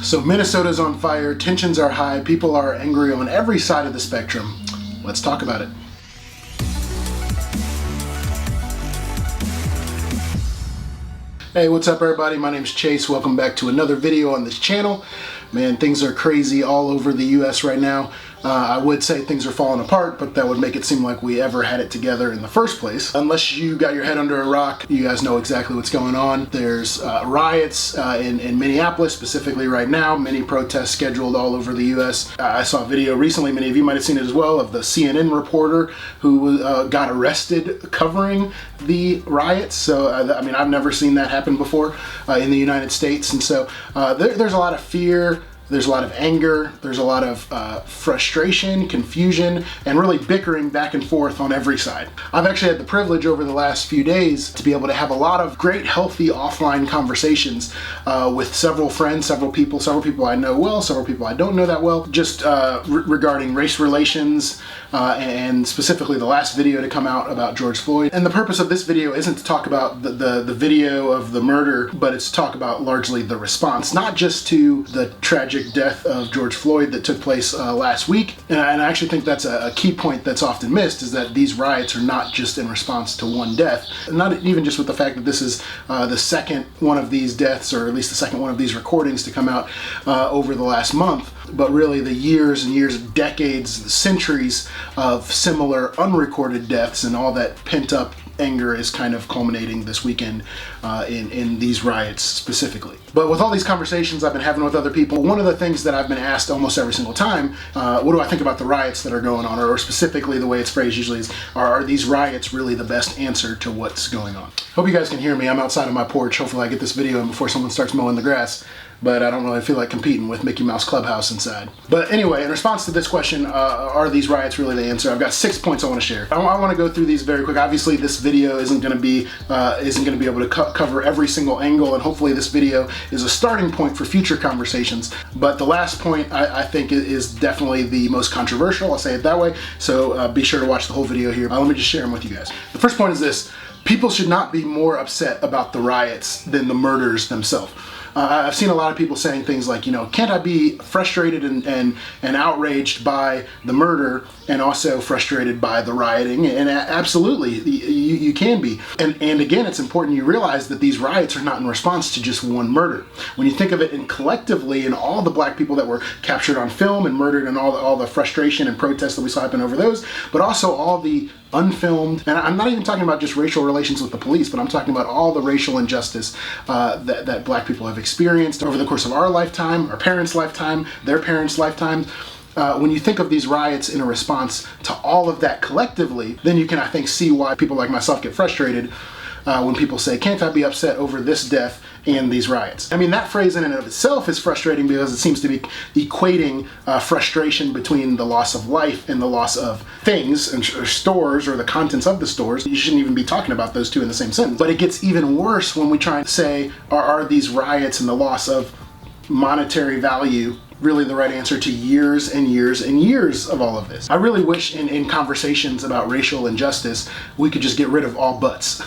So Minnesota's on fire, tensions are high, people are angry on every side of the spectrum. Let's talk about it. Hey, what's up everybody? My name's Chase. Welcome back to another video on this channel. Man, things are crazy all over the US right now. I would say things are falling apart, but that would make it seem like we ever had it together in the first place. Unless you got your head under a rock, you guys know exactly what's going on. There's riots in Minneapolis, specifically right now. Many protests scheduled all over the US. I saw a video recently, many of you might have seen it as well, of the CNN reporter who got arrested covering the riots. So, I mean, I've never seen that happen before in the United States. And so there's a lot of fear. There's a lot of anger, there's a lot of frustration, confusion, and really bickering back and forth on every side. I've actually had the privilege over the last few days to be able to have a lot of great, healthy offline conversations with several friends, several people I know well, several people I don't know that well, just regarding race relations, and specifically the last video to come out about George Floyd. And the purpose of this video isn't to talk about the video of the murder, but it's to talk about largely the response, not just to the tragic death of George Floyd that took place last week. And I actually think that's a key point that's often missed, is that these riots are not just in response to one death. Not even just with the fact that this is the second one of these deaths, or at least the second one of these recordings to come out over the last month, but really the years and years, decades, centuries of similar unrecorded deaths, and all that pent up anger is kind of culminating this weekend in these riots specifically. But with all these conversations I've been having with other people, one of the things that I've been asked almost every single time, what do I think about the riots that are going on? Or specifically the way it's phrased usually is, are these riots really the best answer to what's going on? Hope you guys can hear me. I'm outside on my porch. Hopefully I get this video in before someone starts mowing the grass. But I don't really feel like competing with Mickey Mouse Clubhouse inside. But anyway, in response to this question, are these riots really the answer? I've got 6 points I want to share. I want to go through these very quick. Obviously, this video isn't going to be able to cover every single angle, and hopefully this video is a starting point for future conversations. But the last point I think is definitely the most controversial. I'll say it that way. So be sure to watch the whole video here. Let me just share them with you guys. The first point is this: people should not be more upset about the riots than the murders themselves. I've seen a lot of people saying things like, you know, can't I be frustrated and outraged by the murder and also frustrated by the rioting? And absolutely, you can be. And again, it's important you realize that these riots are not in response to just one murder. When you think of it collectively, and all the black people that were captured on film and murdered, and all the frustration and protests that we saw happen over those, but also all the unfilmed, and I'm not even talking about just racial relations with the police, but I'm talking about all the racial injustice that black people have experienced over the course of our lifetime, our parents' lifetime, their parents' lifetime. When you think of these riots in a response to all of that collectively, then you can, I think, see why people like myself get frustrated when people say, can't I be upset over this death and these riots? I mean, that phrase in and of itself is frustrating because it seems to be equating frustration between the loss of life and the loss of things, or stores, or the contents of the stores. You shouldn't even be talking about those two in the same sentence. But it gets even worse when we try and say, are these riots and the loss of monetary value really the right answer to years and years and years of all of this? I really wish in conversations about racial injustice, we could just get rid of all buts.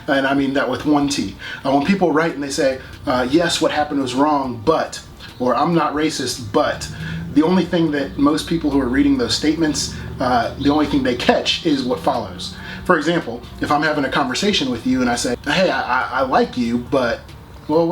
And I mean that with one T. When people write and they say, yes, what happened was wrong, but, or I'm not racist, but, the only thing that most people who are reading those statements, the only thing they catch is what follows. For example, if I'm having a conversation with you and I say, hey, I like you, but, well,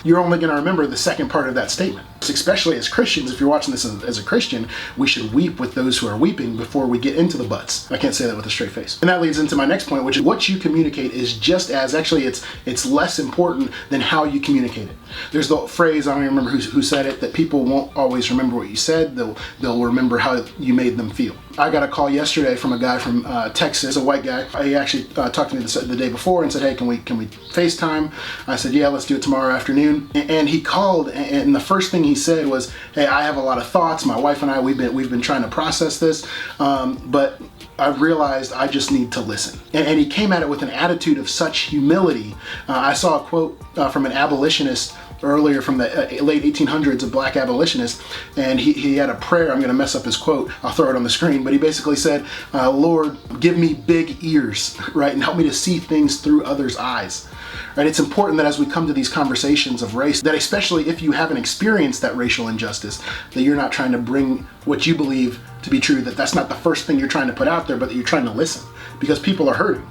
you're only going to remember the second part of that statement. Especially as Christians, if you're watching this as a Christian, we should weep with those who are weeping before we get into the buts. I can't say that with a straight face. And that leads into my next point, which is what you communicate is just as, actually it's less important than how you communicate it. There's the phrase, I don't even remember who said it, that people won't always remember what you said, they'll remember how you made them feel. I got a call yesterday from a guy from Texas, a white guy. He actually talked to me the day before and said, hey, can we FaceTime? I said, yeah, let's do it tomorrow afternoon. And he called, and the first thing he said was, hey, I have a lot of thoughts. My wife and I, we've been trying to process this, but I've realized I just need to listen. And he came at it with an attitude of such humility. I saw a quote from an abolitionist earlier from the late 1800s, a black abolitionist, and he had a prayer. I'm going to mess up his quote. I'll throw it on the screen, but he basically said, Lord, give me big ears, right, and help me to see things through others' eyes. Right? It's important that as we come to these conversations of race, that especially if you haven't experienced that racial injustice, that you're not trying to bring what you believe to be true, that's not the first thing you're trying to put out there, but that you're trying to listen, because people are hurting.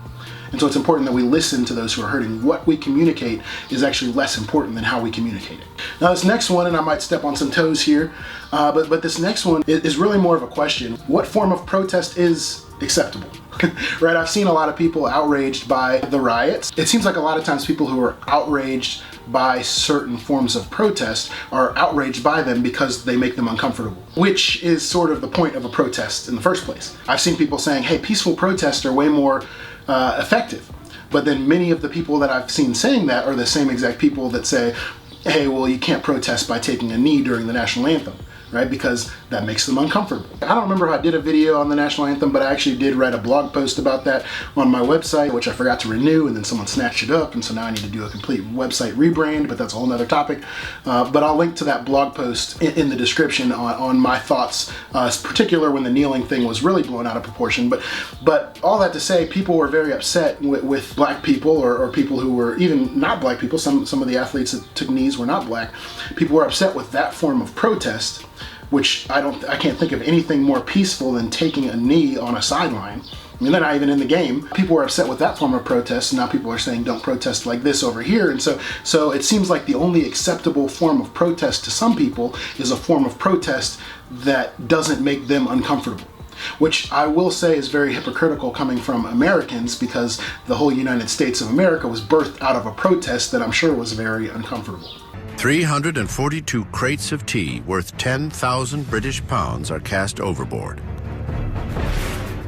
And so it's important that we listen to those who are hurting. What we communicate is actually less important than how we communicate it. Now this next one, and I might step on some toes here, but this next one is really more of a question. What form of protest is acceptable? Right, I've seen a lot of people outraged by the riots. It seems like a lot of times people who are outraged by certain forms of protest are outraged by them because they make them uncomfortable, which is sort of the point of a protest in the first place. I've seen people saying, hey, peaceful protests are way more effective. But then many of the people that I've seen saying that are the same exact people that say, hey, well, you can't protest by taking a knee during the national anthem, right? Because that makes them uncomfortable. I don't remember if I did a video on the national anthem, but I actually did write a blog post about that on my website, which I forgot to renew, and then someone snatched it up, and so now I need to do a complete website rebrand, but that's a whole nother topic. But I'll link to that blog post in the description on my thoughts, particular when the kneeling thing was really blown out of proportion. But all that to say, people were very upset with black people or people who were even not black people. Some of the athletes that took knees were not black. People were upset with that form of protest, which I can't think of anything more peaceful than taking a knee on a sideline. I mean, they're not even in the game. People were upset with that form of protest, and now people are saying don't protest like this over here. And so it seems like the only acceptable form of protest to some people is a form of protest that doesn't make them uncomfortable, which I will say is very hypocritical coming from Americans, because the whole United States of America was birthed out of a protest that I'm sure was very uncomfortable. 342 crates of tea worth 10,000 British pounds are cast overboard.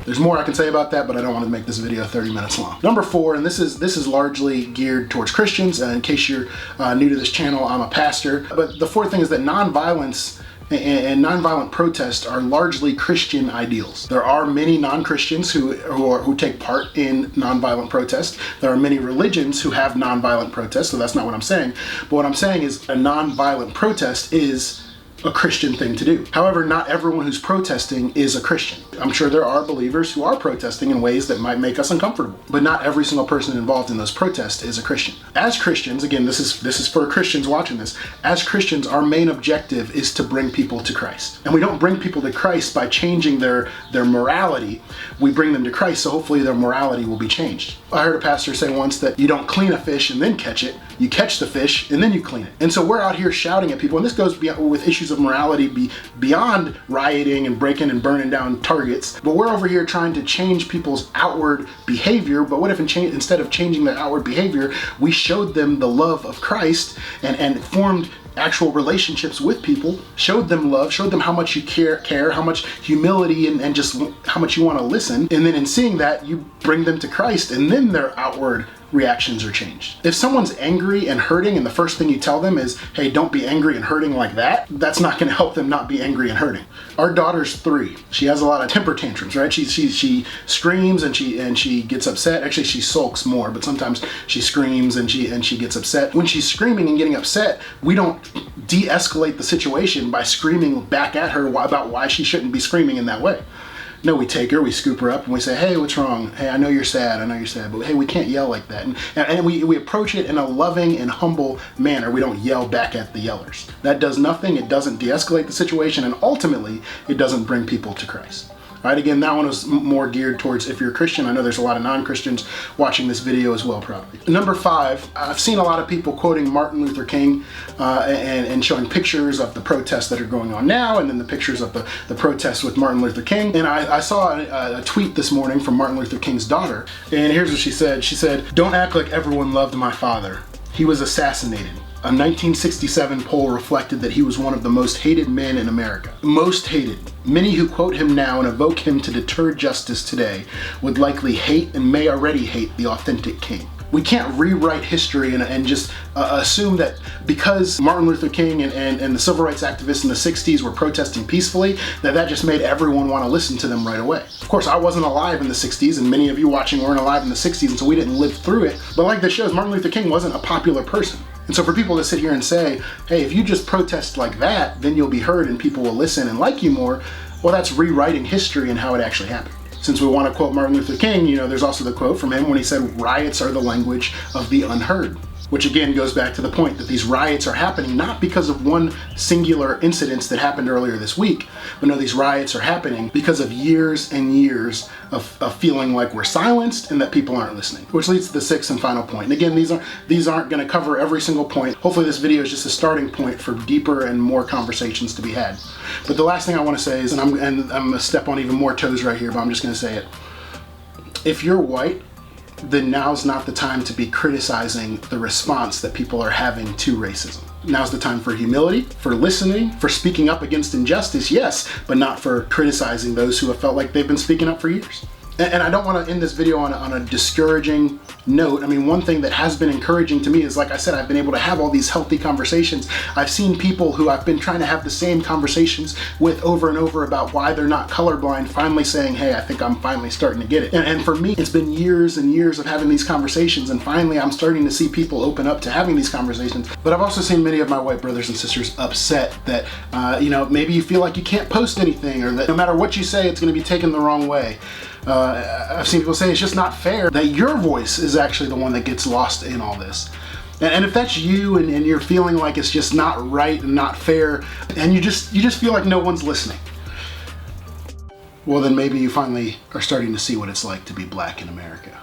There's more I can say about that, but I don't want to make this video 30 minutes long. Number 4, and this is largely geared towards Christians. In case you're new to this channel, I'm a pastor. But the fourth thing is that nonviolence and nonviolent protests are largely Christian ideals. There are many non-Christians who take part in nonviolent protests. There are many religions who have nonviolent protests, so that's not what I'm saying. But what I'm saying is a nonviolent protest is a Christian thing to do. However, not everyone who's protesting is a Christian. I'm sure there are believers who are protesting in ways that might make us uncomfortable, but not every single person involved in those protests is a Christian. As Christians, again, this is for Christians watching this, as Christians, our main objective is to bring people to Christ. And we don't bring people to Christ by changing their morality. We bring them to Christ, so hopefully their morality will be changed. I heard a pastor say once that you don't clean a fish and then catch it, you catch the fish and then you clean it. And so we're out here shouting at people, and this goes beyond, with issues of morality beyond rioting and breaking and burning down targets, but we're over here trying to change people's outward behavior. But what if instead of changing their outward behavior, we showed them the love of Christ and formed actual relationships with people, showed them love, showed them how much you care, how much humility and just how much you want to listen, and then in seeing that, you bring them to Christ, and then their outward reactions are changed. If someone's angry and hurting and the first thing you tell them is, hey, don't be angry and hurting like that, that's not going to help them not be angry and hurting. Our daughter's 3. She has a lot of temper tantrums, right? She screams and she gets upset. Actually, she sulks more, but sometimes she screams and she gets upset. When she's screaming and getting upset, we don't de-escalate the situation by screaming back at her about why she shouldn't be screaming in that way. No, we take her, we scoop her up, and we say, hey, what's wrong? Hey, I know you're sad, but hey, we can't yell like that. And we approach it in a loving and humble manner. We don't yell back at the yellers. That does nothing. It doesn't de-escalate the situation, and ultimately, it doesn't bring people to Christ. All right, again, that one was more geared towards if you're a Christian. I know there's a lot of non-Christians watching this video as well, probably. Number 5, I've seen a lot of people quoting Martin Luther King and showing pictures of the protests that are going on now, and then the pictures of the protests with Martin Luther King. And I saw a tweet this morning from Martin Luther King's daughter, and here's what she said. She said, "Don't act like everyone loved my father. He was assassinated. A 1967 poll reflected that he was one of the most hated men in America. Most hated. Many who quote him now and evoke him to deter justice today would likely hate and may already hate the authentic King." We can't rewrite history and just assume that because Martin Luther King and the civil rights activists in the 60s were protesting peacefully, that just made everyone want to listen to them right away. Of course, I wasn't alive in the 60s, and many of you watching weren't alive in the 60s, and so we didn't live through it. But like this shows, Martin Luther King wasn't a popular person. And so for people to sit here and say, hey, if you just protest like that, then you'll be heard and people will listen and like you more, well, that's rewriting history and how it actually happened. Since we want to quote Martin Luther King, you know, there's also the quote from him when he said, riots are the language of the unheard. Which again goes back to the point that these riots are happening not because of one singular incident that happened earlier this week, but no, these riots are happening because of years and years of feeling like we're silenced and that people aren't listening. Which leads to the sixth and final point. And again, these aren't going to cover every single point. Hopefully this video is just a starting point for deeper and more conversations to be had. But the last thing I want to say is, and I'm going to step on even more toes right here, but I'm just going to say it. If you're white, then now's not the time to be criticizing the response that people are having to racism. Now's the time for humility, for listening, for speaking up against injustice, yes, but not for criticizing those who have felt like they've been speaking up for years. And I don't want to end this video on a discouraging note. I mean, one thing that has been encouraging to me is, like I said, I've been able to have all these healthy conversations. I've seen people who I've been trying to have the same conversations with over and over about why they're not colorblind finally saying, hey, I think I'm finally starting to get it. And for me, it's been years and years of having these conversations, and finally I'm starting to see people open up to having these conversations. But I've also seen many of my white brothers and sisters upset that, you know, maybe you feel like you can't post anything, or that no matter what you say, it's going to be taken the wrong way. I've seen people say it's just not fair that your voice is actually the one that gets lost in all this. And if that's you and you're feeling like it's just not right and not fair, and you just feel like no one's listening, well then maybe you finally are starting to see what it's like to be black in America.